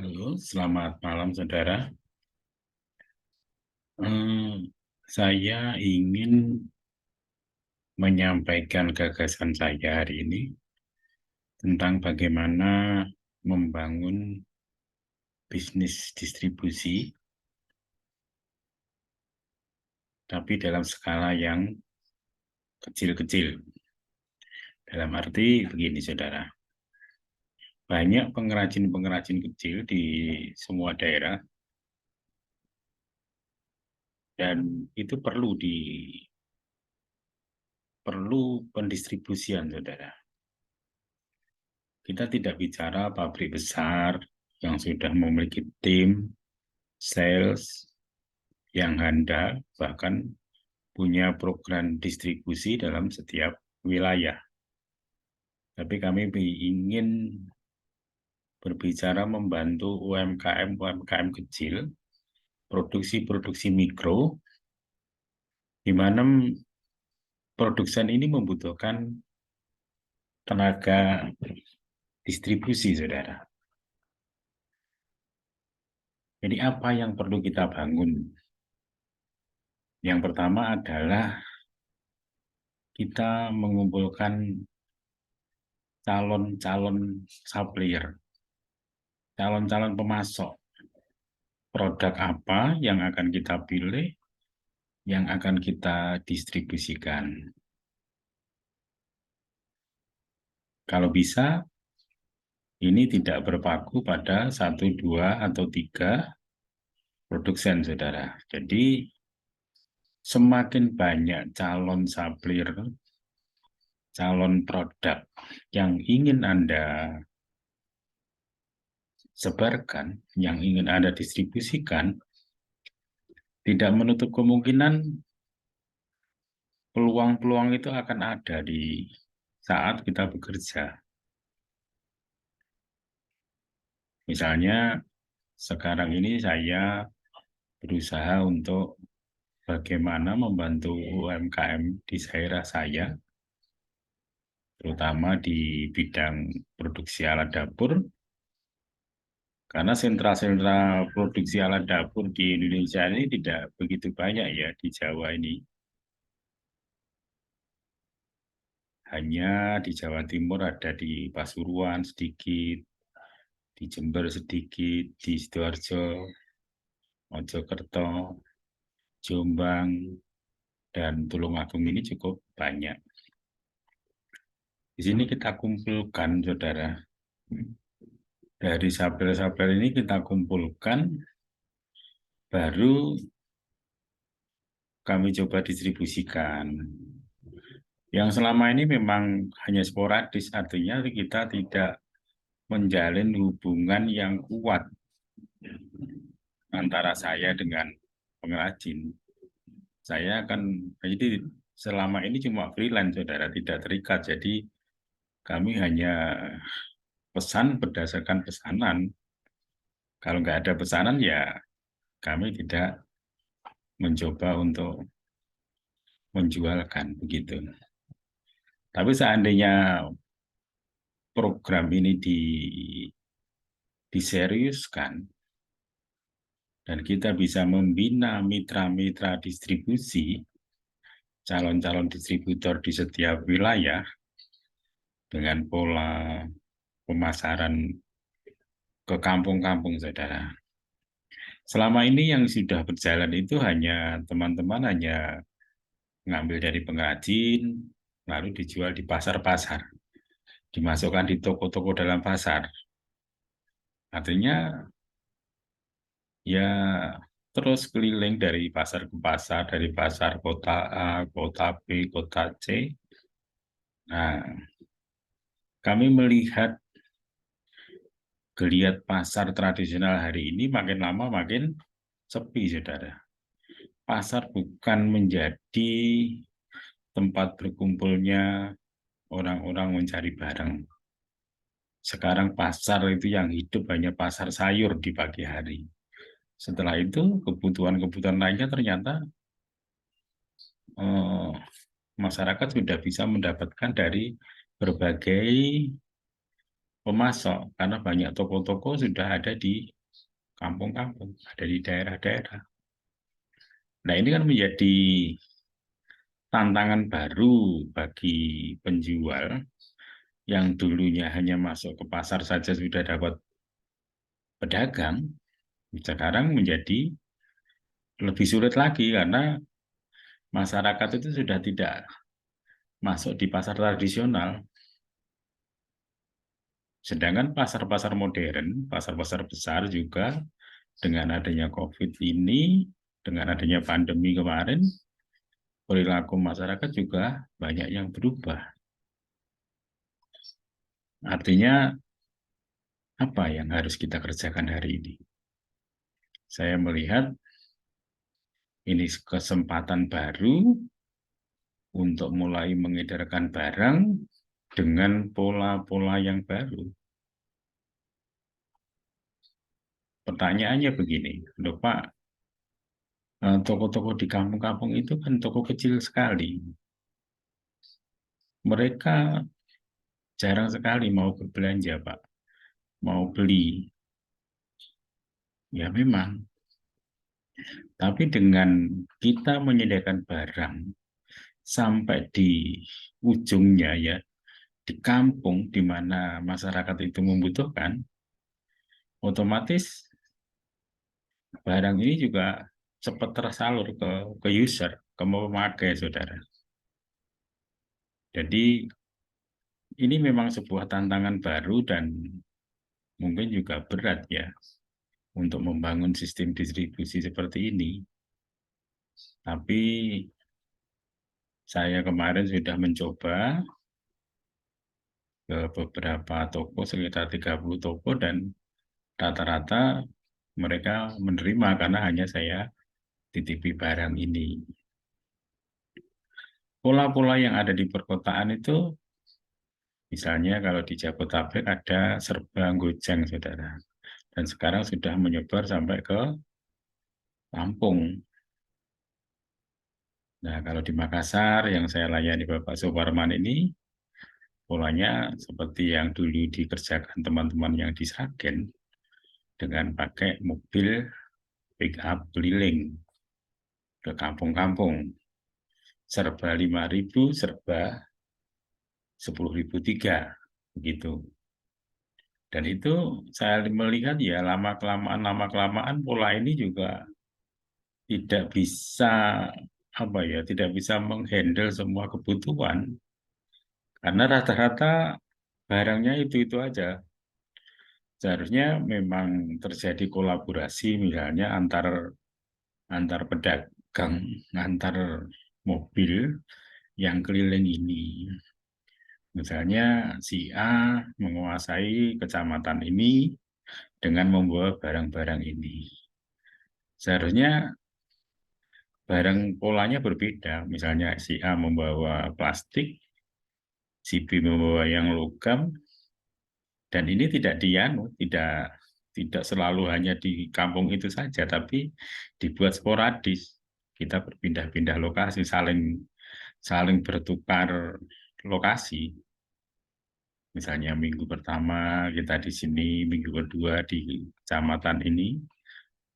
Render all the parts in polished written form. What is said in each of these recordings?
Halo, selamat malam saudara. Saya ingin menyampaikan gagasan saya hari ini tentang bagaimana membangun bisnis distribusi, tapi dalam skala yang kecil-kecil. Dalam arti begini, saudara. Banyak pengrajin-pengrajin kecil di semua daerah, dan itu perlu pendistribusian, saudara. Kita tidak bicara pabrik besar yang sudah memiliki tim sales yang handal, bahkan punya program distribusi dalam setiap wilayah. Tapi kami ingin berbicara membantu UMKM kecil, produksi-produksi mikro, di mana produksi ini membutuhkan tenaga distribusi, saudara. Jadi apa yang perlu kita bangun? Yang pertama adalah kita mengumpulkan calon-calon supplier, calon-calon pemasok. Produk apa yang akan kita pilih, yang akan kita distribusikan. Kalau bisa, ini tidak berpaku pada 1, 2, atau 3 produsen, saudara. Jadi, semakin banyak calon supplier, calon produk yang ingin Anda sebarkan, yang ingin Anda distribusikan, tidak menutup kemungkinan peluang-peluang itu akan ada di saat kita bekerja. Misalnya, sekarang ini saya berusaha untuk bagaimana membantu UMKM di daerah saya, terutama di bidang produksi alat dapur, karena sentra-sentra produksi alat dapur di Indonesia ini tidak begitu banyak ya di Jawa ini. Hanya di Jawa Timur ada di Pasuruan sedikit, di Jember sedikit, di Sidoarjo, Mojokerto, Jombang, dan Tulungagung ini cukup banyak. Di sini kita kumpulkan, saudara. Dari supplier-supplier ini kita kumpulkan, baru kami coba distribusikan. Yang selama ini memang hanya sporadis, artinya kita tidak menjalin hubungan yang kuat antara saya dengan pengrajin. Jadi selama ini cuma freelance, saudara, tidak terikat. Jadi kami hanya pesan berdasarkan pesanan. Kalau nggak ada pesanan, ya kami tidak mencoba untuk menjualkan, begitu. Tapi seandainya program ini diseriuskan, dan kita bisa membina mitra-mitra distribusi, calon-calon distributor di setiap wilayah, dengan pola pemasaran ke kampung-kampung, saudara. Selama ini yang sudah berjalan itu teman-teman hanya ngambil dari pengrajin, lalu dijual di pasar-pasar, dimasukkan di toko-toko dalam pasar. Artinya, ya terus keliling dari pasar ke pasar, dari pasar kota A, kota B, kota C. Nah, kami melihat geliat pasar tradisional hari ini makin lama makin sepi, saudara. Pasar bukan menjadi tempat berkumpulnya orang-orang mencari barang. Sekarang pasar itu yang hidup hanya pasar sayur di pagi hari. Setelah itu, kebutuhan-kebutuhan lainnya ternyata eh, masyarakat sudah bisa mendapatkan dari berbagai pemasok, karena banyak toko-toko sudah ada di kampung-kampung, ada di daerah-daerah. Nah, ini kan menjadi tantangan baru bagi penjual yang dulunya hanya masuk ke pasar saja sudah dapat pedagang, sekarang menjadi lebih sulit lagi karena masyarakat itu sudah tidak masuk di pasar tradisional. Sedangkan pasar-pasar modern, pasar-pasar besar juga dengan adanya COVID ini, dengan adanya pandemi kemarin, perilaku masyarakat juga banyak yang berubah. Artinya apa yang harus kita kerjakan hari ini? Saya melihat ini kesempatan baru untuk mulai mengedarkan barang dengan pola-pola yang baru. Pertanyaannya begini, loh Pak, toko-toko di kampung-kampung itu kan toko kecil sekali. Mereka jarang sekali mau berbelanja, Pak. Mau beli. Ya memang. Tapi dengan kita menyediakan barang sampai di ujungnya ya, di kampung di mana masyarakat itu membutuhkan, otomatis barang ini juga cepat tersalur ke user, ke pemakai, saudara. Jadi ini memang sebuah tantangan baru dan mungkin juga berat ya untuk membangun sistem distribusi seperti ini. Tapi saya kemarin sudah mencoba ke beberapa toko, sekitar 30 toko, dan rata-rata mereka menerima karena hanya saya titipi barang ini. Pola-pola yang ada di perkotaan itu, misalnya kalau di Jabodetabek ada serba Gojeng, saudara. Dan sekarang sudah menyebar sampai ke Lampung. Nah, kalau di Makassar yang saya layani Bapak Suparman ini, polanya seperti yang dulu dikerjakan teman-teman yang di Sragen dengan pakai mobil pick up keliling ke kampung-kampung. Serba 5.000, serba 10.000 tiga, begitu. Dan itu saya melihat ya lama-kelamaan pola ini juga tidak bisa tidak bisa menghandle semua kebutuhan karena rata-rata barangnya itu aja. Seharusnya memang terjadi kolaborasi misalnya antar antar pedagang, antar mobil yang keliling ini. Misalnya si A menguasai kecamatan ini dengan membawa barang-barang ini. Seharusnya barang polanya berbeda. Misalnya si A membawa plastik, si B membawa yang logam, dan ini tidak selalu hanya di kampung itu saja, tapi dibuat sporadis. Kita berpindah-pindah lokasi, saling bertukar lokasi. Misalnya minggu pertama kita di sini, minggu kedua di kecamatan ini,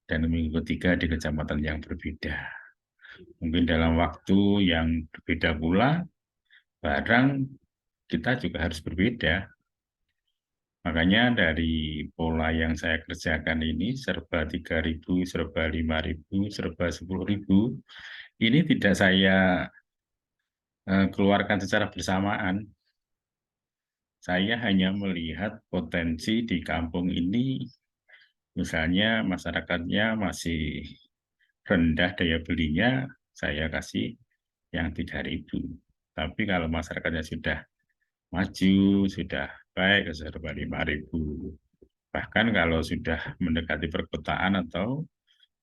dan minggu ketiga di kecamatan yang berbeda. Mungkin dalam waktu yang berbeda pula, barang kita juga harus berbeda. Makanya dari pola yang saya kerjakan ini, serba 3.000, serba 5.000, serba 10.000, ini tidak saya keluarkan secara bersamaan. Saya hanya melihat potensi di kampung ini, misalnya masyarakatnya masih rendah daya belinya, saya kasih yang 3.000. Tapi kalau masyarakatnya sudah maju, sudah baik, serba 5.000. Bahkan kalau sudah mendekati perkotaan atau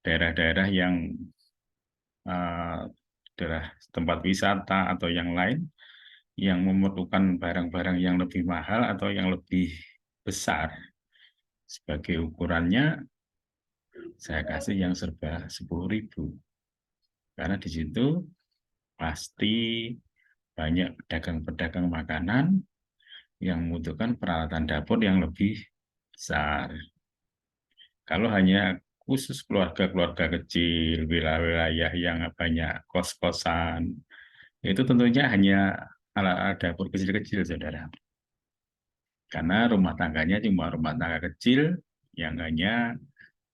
daerah-daerah yang daerah tempat wisata atau yang lain, yang memerlukan barang-barang yang lebih mahal atau yang lebih besar, sebagai ukurannya saya kasih yang serba 10.000. Karena di situ pasti banyak pedagang-pedagang makanan yang membutuhkan peralatan dapur yang lebih besar. Kalau hanya khusus keluarga-keluarga kecil, wilayah yang banyak kos-kosan, itu tentunya hanya alat-alat dapur kecil-kecil, saudara. Karena rumah tangganya cuma rumah tangga kecil yang hanya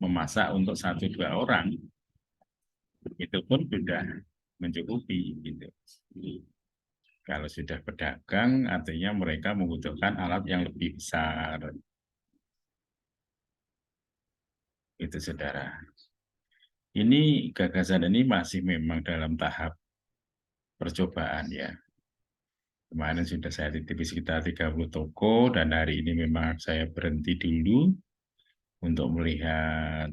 memasak untuk 1-2 orang. Itu pun sudah mencukupi, gitu. Kalau sudah pedagang, artinya mereka membutuhkan alat yang lebih besar. Itu, saudara. Ini gagasan ini masih memang dalam tahap percobaan, ya. Kemarin sudah saya titipi sekitar 30 toko, dan hari ini memang saya berhenti dulu untuk melihat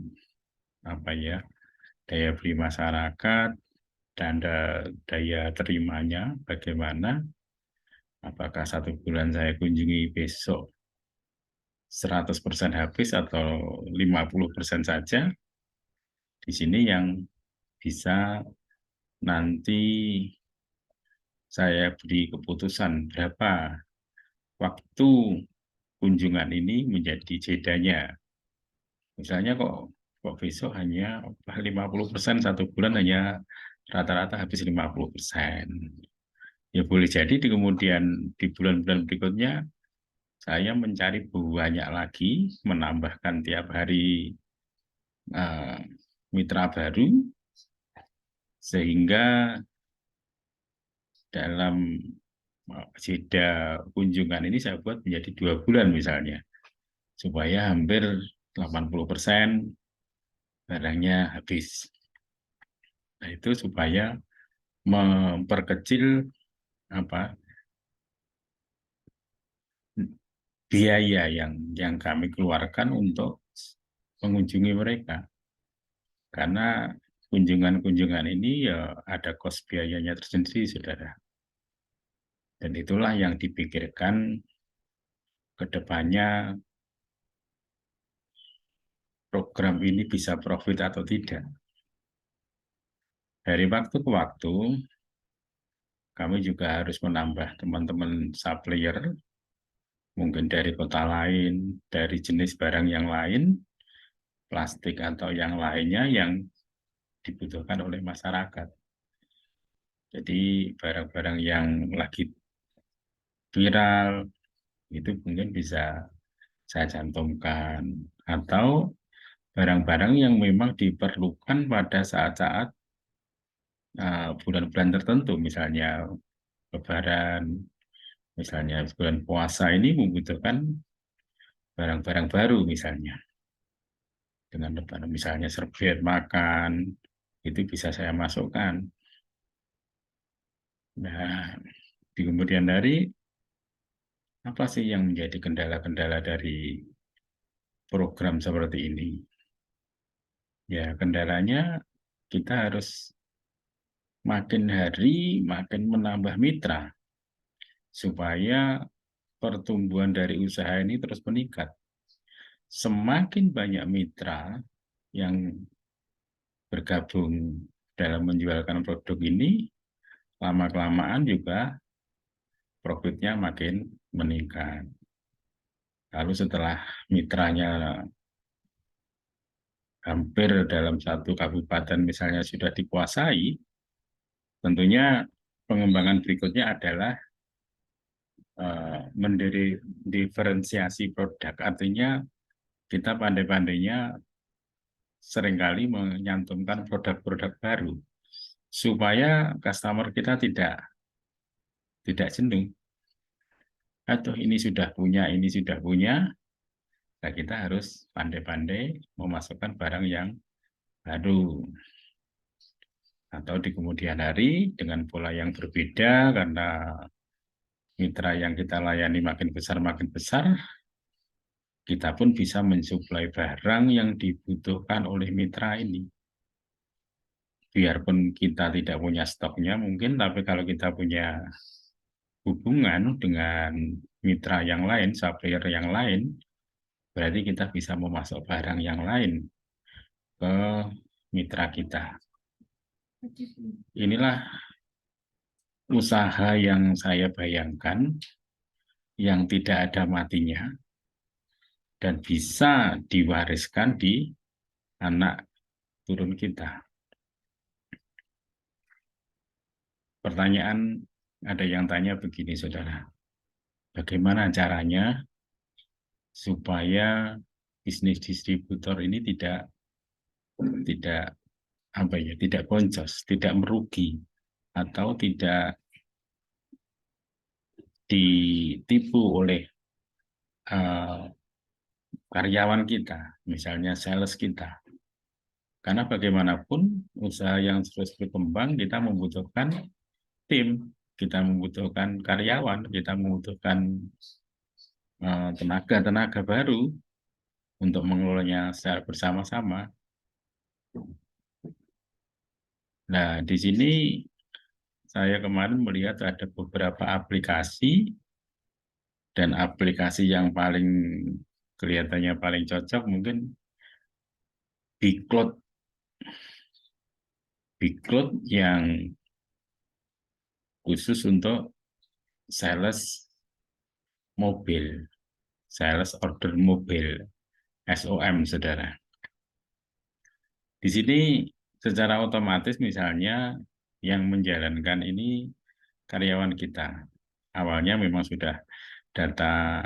apa ya, daya beli masyarakat dan daya terimanya bagaimana. Apakah 1 bulan saya kunjungi besok 100% habis atau 50% saja. Di sini yang bisa nanti saya beri keputusan berapa waktu kunjungan ini menjadi jedanya. Misalnya kok besok hanya 50%, 1 bulan hanya rata-rata habis 50%. Ya boleh jadi di kemudian di bulan-bulan berikutnya saya mencari banyak lagi, menambahkan tiap hari uh, mitra baru, sehingga dalam jeda kunjungan ini saya buat menjadi 2 bulan misalnya, supaya hampir 80% barangnya habis. Nah, itu supaya memperkecil apa biaya yang kami keluarkan untuk mengunjungi mereka. Karena kunjungan-kunjungan ini ya ada kos biayanya tersendiri, saudara. Dan itulah yang dipikirkan ke depannya program ini bisa profit atau tidak. Dari waktu ke waktu, kami juga harus menambah teman-teman supplier, mungkin dari kota lain, dari jenis barang yang lain, plastik atau yang lainnya yang dibutuhkan oleh masyarakat. Jadi barang-barang yang lagi viral, itu mungkin bisa saya cantumkan. Atau barang-barang yang memang diperlukan pada saat-saat bulan-bulan tertentu, misalnya Lebaran, misalnya bulan puasa ini membutuhkan barang-barang baru misalnya. Dengan Lebaran, misalnya serbet makan, itu bisa saya masukkan. Nah, di kemudian hari, apa sih yang menjadi kendala-kendala dari program seperti ini? Ya, kendalanya kita harus makin hari makin menambah mitra, supaya pertumbuhan dari usaha ini terus meningkat. Semakin banyak mitra yang bergabung dalam menjualkan produk ini, lama-kelamaan juga profitnya makin meningkat. Lalu setelah mitranya hampir dalam satu kabupaten misalnya sudah dikuasai, tentunya pengembangan berikutnya adalah mendiferensiasi produk. Artinya kita pandai-pandainya seringkali menyantumkan produk-produk baru supaya customer kita tidak jenuh. Atau ini sudah punya, ini sudah punya, nah kita harus pandai-pandai memasukkan barang yang baru. Atau di kemudian hari dengan pola yang berbeda, karena mitra yang kita layani makin besar, kita pun bisa mensuplai barang yang dibutuhkan oleh mitra ini. Biarpun kita tidak punya stoknya mungkin, tapi kalau kita punya hubungan dengan mitra yang lain, supplier yang lain, berarti kita bisa memasok barang yang lain ke mitra kita. Inilah usaha yang saya bayangkan yang tidak ada matinya dan bisa diwariskan di anak turun kita. Pertanyaan ada yang tanya begini, saudara. Bagaimana caranya supaya bisnis distributor ini tidak apa ya, tidak boncos, tidak merugi atau tidak ditipu oleh uh, karyawan kita, misalnya sales kita. Karena bagaimanapun usaha yang terus berkembang, kita membutuhkan tim, kita membutuhkan karyawan, kita membutuhkan tenaga-tenaga baru untuk mengelolanya secara bersama-sama. Nah, di sini saya kemarin melihat ada beberapa aplikasi, dan aplikasi yang paling kelihatannya paling cocok mungkin Bigcloud. Bigcloud yang khusus untuk sales mobil, sales order mobil, SOM, saudara. Di sini secara otomatis misalnya yang menjalankan ini karyawan kita. Awalnya memang sudah data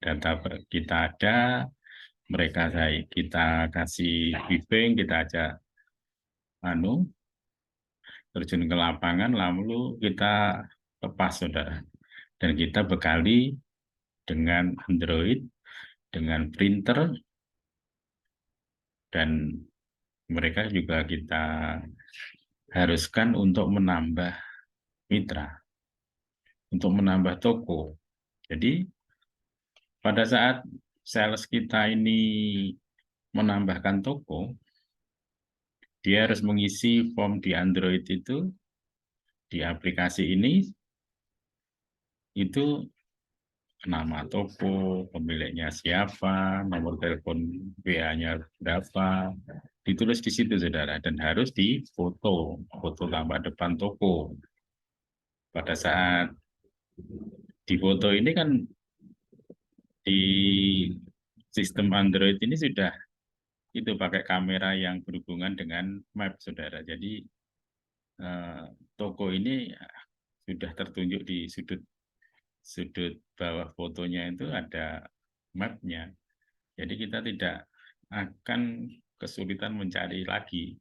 data kita ada, mereka kita kasih briefing, kita ajak terjun ke lapangan, lalu kita lepas, saudara. Dan kita bekali dengan Android, dengan printer, dan mereka juga kita haruskan untuk menambah mitra, untuk menambah toko. Jadi pada saat sales kita ini menambahkan toko, dia harus mengisi form di Android itu, di aplikasi ini, itu nama toko, pemiliknya siapa, nomor telepon WA-nya berapa, ditulis di situ, saudara, dan harus difoto, foto tampak depan toko. Pada saat difoto ini kan di sistem Android ini sudah itu pakai kamera yang berhubungan dengan map, saudara. Jadi toko ini sudah tertunjuk di sudut sudut bawah fotonya itu ada mapnya. Jadi kita tidak akan kesulitan mencari lagi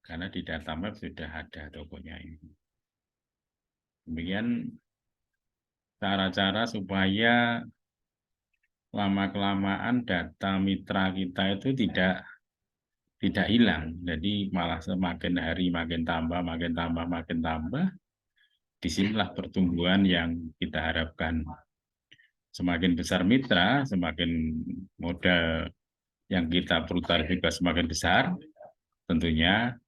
karena di data map sudah ada tokonya ini. Kemudian cara-cara supaya lama-kelamaan data mitra kita itu tidak hilang. Jadi malah semakin hari makin tambah, makin tambah, makin tambah. Disinilah pertumbuhan yang kita harapkan. Semakin besar mitra, semakin modal yang kita putar juga semakin besar, tentunya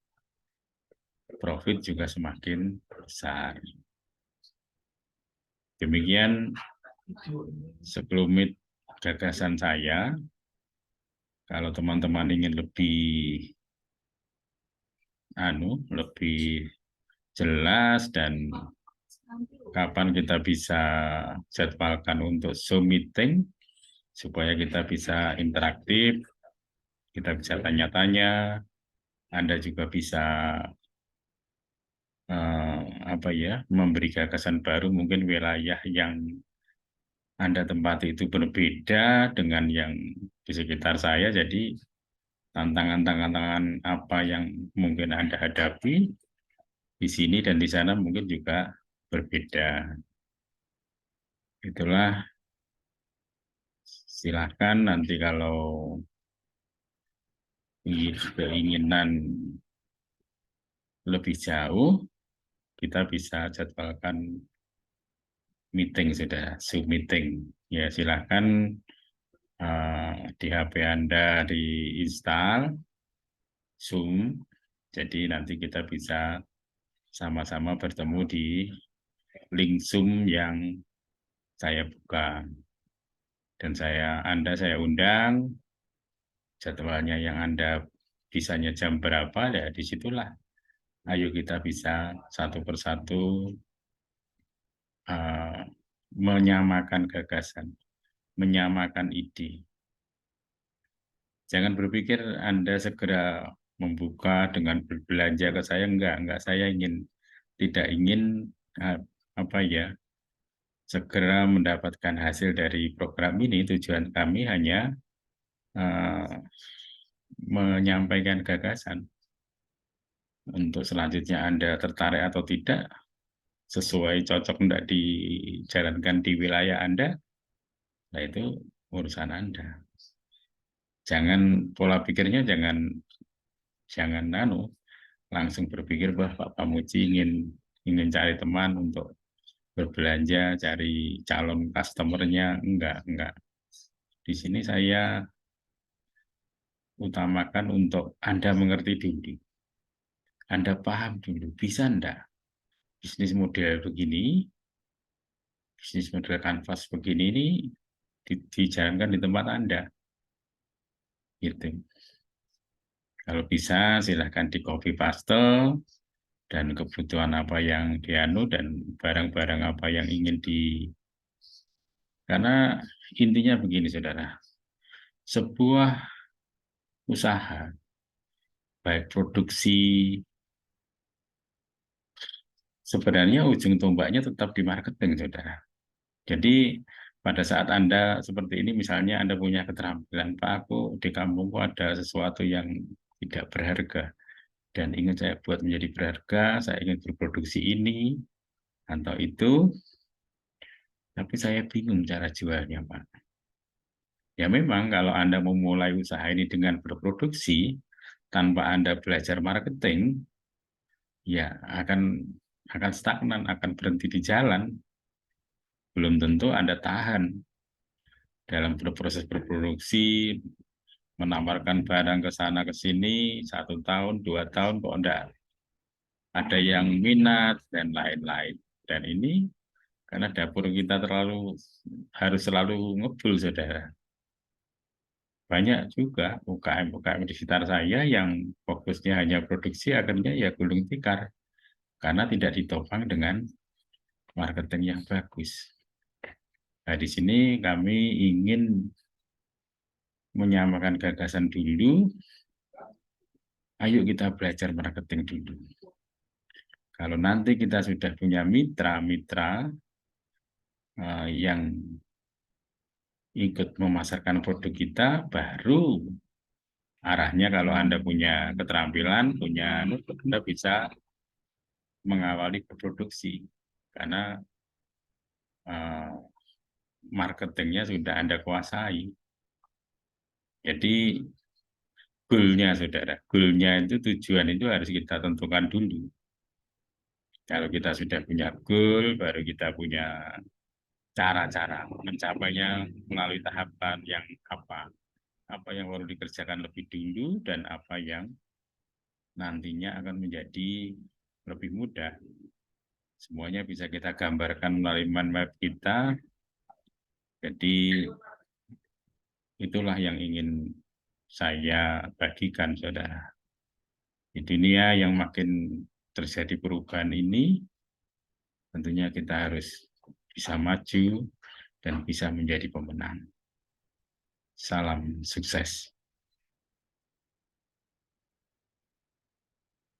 profit juga semakin besar. Demikian sekelumit gagasan saya. Kalau teman-teman ingin lebih jelas dan kapan kita bisa jadwalkan untuk Zoom meeting supaya kita bisa interaktif, kita bisa tanya-tanya, Anda juga bisa memberi gagasan baru, mungkin wilayah yang Anda tempati itu berbeda dengan yang di sekitar saya, jadi tantangan-tantangan apa yang mungkin Anda hadapi di sini dan di sana mungkin juga berbeda. Itulah, silahkan nanti kalau keinginan lebih jauh, kita bisa jadwalkan meeting, sudah Zoom meeting. Ya silahkan di HP Anda diinstal Zoom, jadi nanti kita bisa sama-sama bertemu di link Zoom yang saya buka. Dan saya undang, jadwalnya yang Anda bisanya jam berapa, ya disitulah. Ayo kita bisa satu persatu menyamakan gagasan, menyamakan ide. Jangan berpikir Anda segera membuka dengan berbelanja ke saya, enggak. Saya tidak ingin apa ya, segera mendapatkan hasil dari program ini. Tujuan kami hanya menyampaikan gagasan. Untuk selanjutnya Anda tertarik atau tidak, sesuai cocok tidak dijalankan di wilayah Anda, nah itu urusan Anda. Jangan pola pikirnya jangan langsung berpikir bahwa Pak Pamuji ingin cari teman untuk berbelanja, cari calon customernya, enggak. Di sini saya utamakan untuk Anda mengerti dulu. Anda paham dulu, bisa enggak bisnis model begini, bisnis model kanvas begini ini dijalankan di tempat Anda. Gitu. Kalau bisa silahkan di copy paste dan kebutuhan apa yang dianu dan barang-barang apa yang ingin karena intinya begini saudara, sebuah usaha baik produksi sebenarnya ujung tombaknya tetap di marketing saudara. Jadi pada saat Anda seperti ini misalnya Anda punya keterampilan, Pak aku di kampungku ada sesuatu yang tidak berharga dan ingin saya buat menjadi berharga, saya ingin berproduksi ini atau itu, tapi saya bingung cara jualnya, Pak. Ya memang kalau Anda memulai usaha ini dengan berproduksi, tanpa Anda belajar marketing, ya akan stagnan, akan berhenti di jalan. Belum tentu Anda tahan dalam proses berproduksi, menawarkan barang ke sana ke sini, 1 tahun, 2 tahun, kok enggak ada yang minat dan lain-lain. Dan ini karena dapur kita harus selalu ngebul, saudara. Banyak juga UKM-UKM di sekitar saya yang fokusnya hanya produksi, akhirnya ya gulung tikar. Karena tidak ditopang dengan marketing yang bagus. Nah, di sini kami ingin menyamakan gagasan dulu. Ayo kita belajar marketing dulu. Kalau nanti kita sudah punya mitra-mitra yang ikut memasarkan produk kita, baru arahnya kalau Anda punya keterampilan, Anda bisa mengawali produksi. Karena marketingnya sudah Anda kuasai. Jadi goal-nya, saudara. Goal-nya itu, tujuan itu harus kita tentukan dulu. Kalau kita sudah punya goal, baru kita punya cara-cara mencapainya melalui tahapan yang apa yang perlu dikerjakan lebih dulu dan apa yang nantinya akan menjadi lebih mudah. Semuanya bisa kita gambarkan melalui mind map kita. Jadi itulah yang ingin saya bagikan, saudara. Di dunia yang makin terjadi perubahan ini, tentunya kita harus bisa maju dan bisa menjadi pemenang. Salam sukses.